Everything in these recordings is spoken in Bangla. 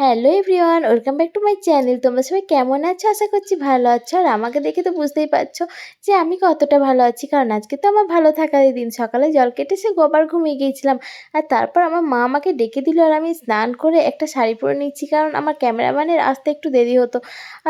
Hello everyone, welcome back to my channel. তোমরা সবাই কেমন আছো? আশা করছি ভালো আছো। আর আমাকে দেখে তো বুঝতেই পারছো যে আমি কতটা ভালো আছি, কারণ আজকে তো আমার ভালো থাকারই দিন। সকালে জল কেটে সে গোবার ঘুমিয়ে গিয়েছিলাম, আর তারপর আমার মা আমাকে ডেকে দিল, আর আমি স্নান করে একটা শাড়ি পরে নিচ্ছি, কারণ আমার ক্যামেরাম্যানের আসতে একটু দেরি হতো।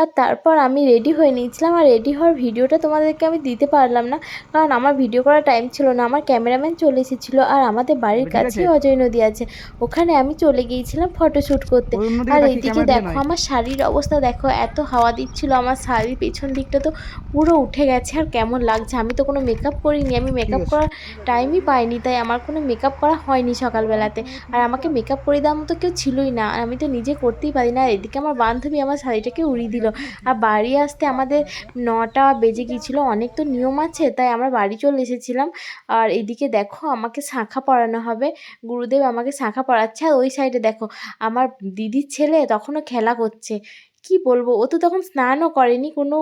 আর তারপর আমি রেডি হয়ে নিয়েছিলাম, আর রেডি হওয়ার ভিডিওটা তোমাদেরকে আমি দিতে পারলাম না, কারণ আমার ভিডিও করার টাইম ছিল না। আমার ক্যামেরাম্যান চলে এসেছিলো, আর আমাদের বাড়ির কাছেই অজয় নদী আছে, ওখানে আমি চলে গিয়েছিলাম ফটোশ্যুট করতে। আর এইদিকে দেখো আমার শাড়ির অবস্থা দেখো, এত হাওয়া দিচ্ছিল, আমার শাড়ির পেছন দিকটা তো পুরো উঠে গেছে। আর কেমন লাগছে, আমি তো কোনো মেকআপ করিনি, আমি মেকআপ করার টাইমই পাইনি, তাই আমার কোনো মেকআপ করা হয়নি সকালবেলাতে। আর আমাকে মেকআপ করে দেওয়ার মতো কেউ ছিলই না, আর আমি তো নিজে করতেই পারি না। আর এদিকে আমার বান্ধবী আমার শাড়িটাকে উড়িয়ে দিল। আর বাড়ি আসতে আমাদের 9টা বেজে গিয়েছিলো, অনেক তো নিয়ম আছে, তাই আমরা বাড়ি চলে এসেছিলাম। আর এদিকে দেখো আমাকে শাঁখা পরানো হবে, গুরুদেব আমাকে শাঁখা পরাচ্ছে। আর ওই সাইডে দেখো আমার দিদির ছেলে তখনও খেলা করছে। কি বলবো, ও তো তখন স্নানও করেনি, কোনো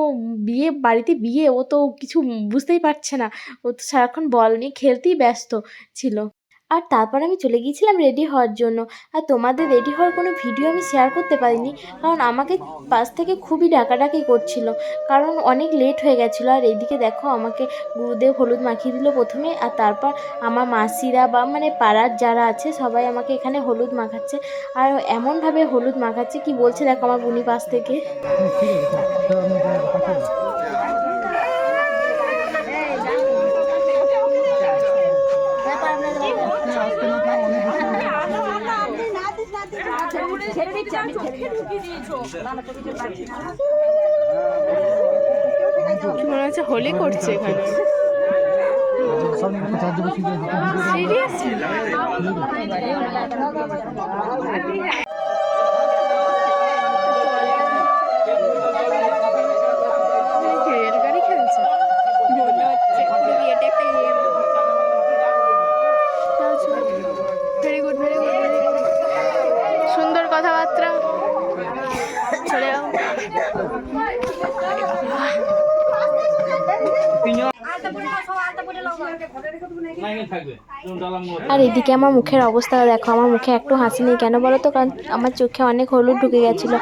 বাড়িতে বিয়ে, ও তো কিছু বুঝতেই পারছে না, ও তো সারাক্ষণ বল নিয়ে খেলতেই ব্যস্ত ছিল। আর তারপর আমি চলে গিয়েছিলাম রেডি হওয়ার জন্য। আর তোমাদের রেডি হওয়ার কোনো ভিডিও আমি শেয়ার করতে পারিনি, কারণ আমাকে পাশ থেকে খুবই ডাকাডাকি করছিল, কারণ অনেক লেট হয়ে গেছিলো। আর এইদিকে দেখো আমাকে গুরুদেব হলুদ মাখিয়ে দিল প্রথমে, আর তারপর আমার মাসিরা বা মানে পাড়ার যারা আছে সবাই আমাকে এখানে হলুদ মাখাচ্ছে। আর এমনভাবে হলুদ মাখাচ্ছে, কি বলছে দেখো আমার বুনি পাশ থেকে। মনে হচ্ছে হোলি করছে এখানে। সুন্দর কথাবার্তা, চলে যাও। আর এদিকে আমার মুখের অবস্থা দেখো, আমার মুখে একটু হাসি নেই, কেন বলো তো, কারণ আমার চোখে অনেক হলুদ ঢুকে গেছিলো।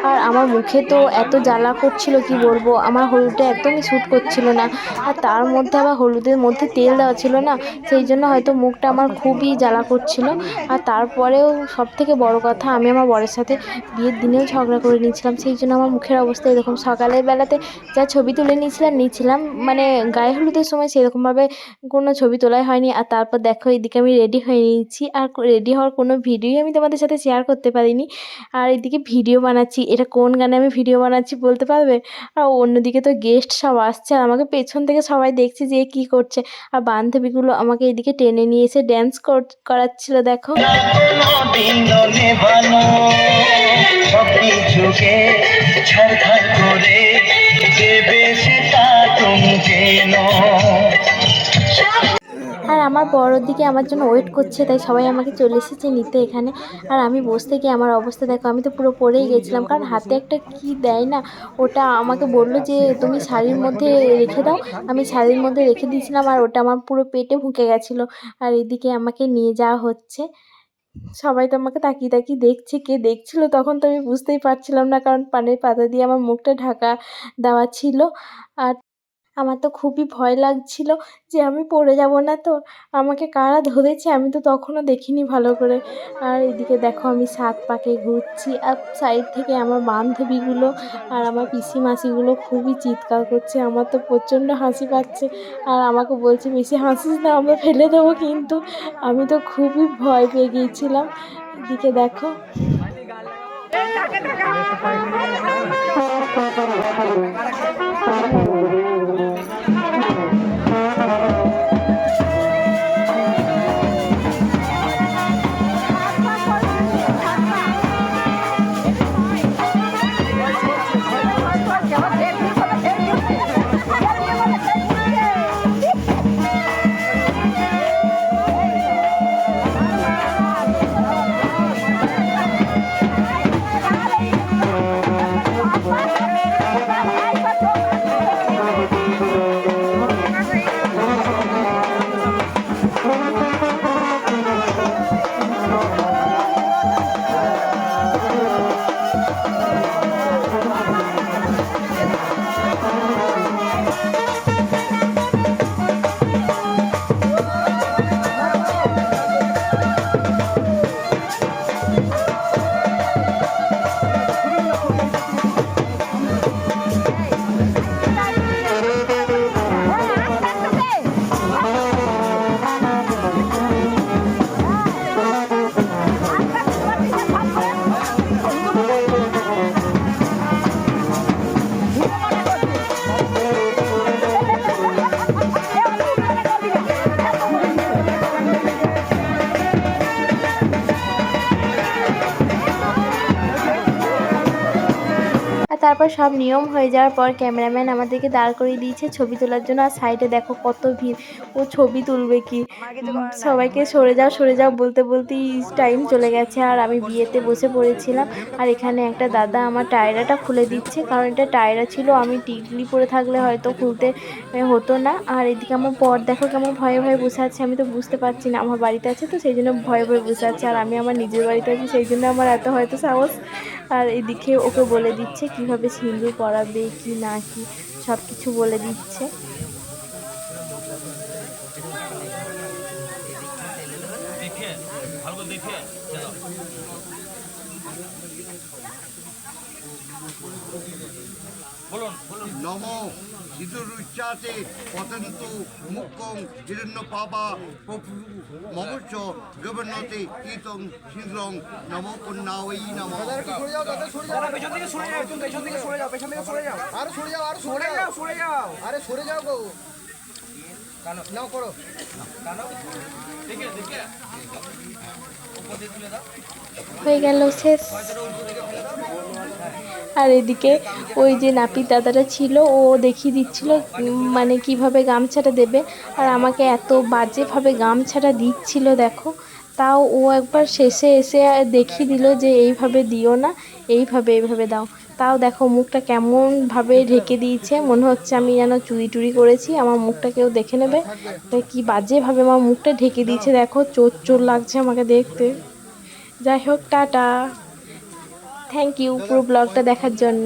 আর আমার মুখে তো এত জ্বালা করছিল, কি বলবো, আমার হলুদটা একদমই শ্যুট করছিল না। আর তার মধ্যে আবার হলুদের মধ্যে তেল দেওয়া ছিল না, সেই জন্য হয়তো মুখটা আমার খুবই জ্বালা করছিল। আর তারপরেও সব থেকে বড় কথা, আমি আমার বরের সাথে বিয়ের দিনেও ঝগড়া করে নিয়েছিলাম, সেই জন্য আমার মুখের অবস্থা এরকম। সকালের বেলাতে যা ছবি তুলে নিয়েছিলাম মানে গায়ে হলুদের সময় সেরকমভাবে কোনো ছবি তোলাই হয়নি। আর তারপর দেখো এদিকে আমি রেডি হয়ে নিয়েছি, আর রেডি হওয়ার কোনো ভিডিওই আমি তোমাদের সাথে শেয়ার করতে পারিনি। আর এদিকে ভিডিও বানাচ্ছি, এটা কোন গানে আমি ভিডিও বানাচ্ছি বলতে পারবে? আর অন্যদিকে তো গেস্ট সব আসছে, আর আমাকে পেছন থেকে সবাই দেখছে যে কী করছে। আর বান্ধবীগুলো আমাকে এদিকে টেনে নিয়ে এসে ড্যান্স করাচ্ছিল দেখো। আর আমার বড়োর দিকে আমার জন্য ওয়েট করছে, তাই সবাই আমাকে চলে এসেছে নিতে এখানে। আর আমি বসতে গিয়ে আমার অবস্থা দেখো, আমি তো পুরো পড়েই গেছিলাম, কারণ হাতে একটা কি দেয় না, ওটা আমাকে বললো যে তুমি শাড়ির মধ্যে রেখে দাও। আমি শাড়ির মধ্যে রেখে দিয়েছিলাম, আর ওটা আমার পুরো পেটে ঢুকে গেছিলো। আর এদিকে আমাকে নিয়ে যাওয়া হচ্ছে, সবাই তো আমাকে তাকিয়ে তাকিয়ে দেখছে, কে দেখছিল তখন তো আমি বুঝতেই পারছিলাম না, কারণ পানের পাতা দিয়ে আমার মুখটা ঢাকা দেওয়া ছিল। আর আমার তো খুবই ভয় লাগছিল যে আমি পড়ে যাব না তো, আমাকে কারা ধরেছে আমি তো তখনও দেখিনি ভালো করে। আর এদিকে দেখো আমি 7 পাকে ঘুরছি, আর সাইড থেকে আমার বান্ধবীগুলো আর আমার পিসি মাসিগুলো খুবই চিৎকার করছে, আমার তো প্রচণ্ড হাসি পাচ্ছে। আর আমাকে বলছে বেশি হাসিস না, আমরা ফেলে দেবো, কিন্তু আমি তো খুবই ভয় পেয়ে গিয়েছিলাম। এদিকে দেখো তারপর সব নিয়ম হয়ে যাওয়ার পর ক্যামেরাম্যান আমাদেরকে দাঁড় করিয়ে দিয়েছে ছবি তোলার জন্য। আর সাইডে দেখো কত ভিড়, ও ছবি তুলবে কি। সবাইকে সরে যাও বলতে বলতেই টাইম চলে গেছে। আর আমি বিয়েতে বসে পড়েছিলাম। আর এখানে একটা দাদা আমার টায়রাটা খুলে দিচ্ছে, কারণ এটা টায়রা ছিল, আমি টিকলি পরে থাকলে হয়তো খুলতে হতো না। আর এদিকে আমার বর দেখো কেমন ভয়ে ভয়ে বসে আছে, আমি তো বুঝতে পারছি না, আমার বাড়িতে আছে তো সেই জন্য ভয়ে ভয়ে বসে আছে, আর আমি আমার নিজের বাড়িতে আছি সেই জন্য আমার এত হয়তো সাহস। আর এদিকে ওকে বলে দিচ্ছে কিভাবে সিঁদুর পরাবে কি না কি সব কিছু বলে দিচ্ছে। নম সিঁদুরুচ্চাতে পতন্তু মুক্কং হিরণ্যপাবা পপু মমস্য গবর্ণতে ইতং শীঘ্রং নম কন্যাওই নম। পেছন থেকে সরে যাও, তুমি পেছন থেকে সরে যাও, পেছন থেকে সরে যাও, আরো সরে যাও, আরো সরে যাও, সরে যাও, আরে সরে যাও গো। নাও করো, হয়ে গেল শেষ। আর এদিকে ওই যে নাপিত দাদাটা ছিল, ও দেখিয়ে দিচ্ছিল মানে কিভাবে গামছাটা দেবে। আর আমাকে এত বাজেভাবে গামছাটা দিচ্ছিল দেখো, তাও ও একবার শেষে এসে দেখিয়ে দিল যে এইভাবে দিও না, এইভাবে দাও। তাও দেখো মুখটা কেমনভাবে ঢেকে দিয়েছে, মনে হচ্ছে আমি যেন চুরি টুরি করেছি, আমার মুখটা কেউ দেখে নেবে। কি বাজেভাবে আমার মুখটা ঢেকে দিয়েছে দেখো, চোর চোর লাগছে আমাকে দেখতে। যাই হোক, টাটা, থ্যাংক ইউ পুরো ব্লগটা দেখার জন্য।